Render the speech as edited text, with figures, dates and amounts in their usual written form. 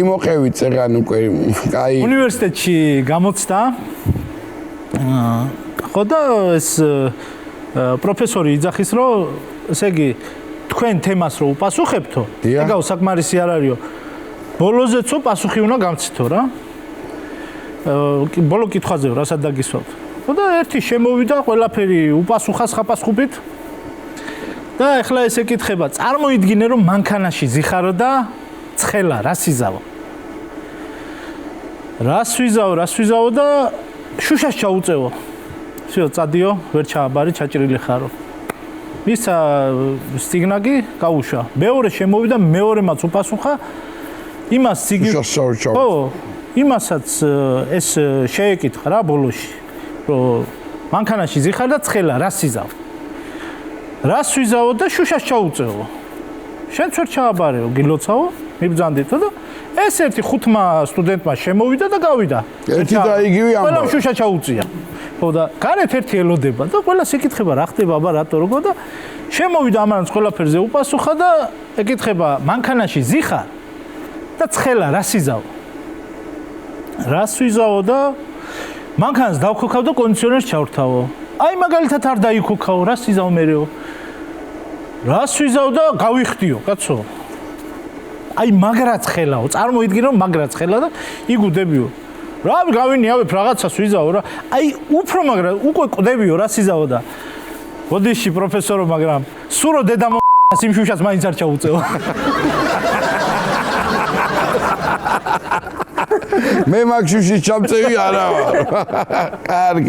იმოყევით წერან უკვე კაი უნივერსიტეტში გამოცდა ხო და ეს პროფესორი იძახის რომ ესე იგი თქვენ თემას რო უპასუხებთო ეგაო საკმარისი არ არისო ბოლოზეცო პასუხი უნდა გამცითო რა ბოლო კითხვაზე რასაც დაგისვავთ ხო და ერთი შემოვიდა ყველაფერი უპასუხა ხაპასხუბით და ეხლა ეს ეკითხება წარმოიდგინე რომ მანქანაში ზიხარო და ცხელა რას იზავო რას ვიზავო და შუშას ჩაუწევო всё წადიო ვერ ჩააბარი ჩაჭრილი ხარო მისა სტიგნაგი გაუშვა მეორე შემოვიდა მეორემაც უპასუხა იმას სიგი ხო იმასაც ეს შეეკითხა რა ბოლოში რომ მანქანაში ზიხარ და ცხელა რას იზავ რას ვიზავო და შუშას ჩაუწევო შენც ვერ ჩააბარეო გილოცავო მიბძანდითო და ეს ერთი ხუთმა სტუდენტმა შემოვიდა და გავიდა ერთი და იგივე ამბავი ყველა შუშა ჩაუწია ხო და გარეთ ერთი ელოდება და ყველას ეკითხება რა ხდება აბა რატო როგორ და შემოვიდა ამანაც ყველაფერზე უპასუხა და ეკითხება მანქანაში ზიხარ და ცხელა რას იზავ რას ვიზავო და მანქანას დავქოქავ და კონდიციონერს ჩავრთავო აი მაგალითად არ დაიქოქაო რას იზავ მერეო რას ვიზავ და გავიხდიო კაცო აი მაგრაც ხელაო წარმოიდგინე რომ მაგრაც ხელა და იგუდებიო რა გავინიავებ რაღაცას ვიზავო რა აი უფრო მაგრა უკვე ყდებიო რას იზავო და ბოდიში პროფესორო მაგრამ სურო დედა სიმშუშას მაინც არ ჩაუწევ მე მაგ შუშის ჩამწევი არა ვარ კარგი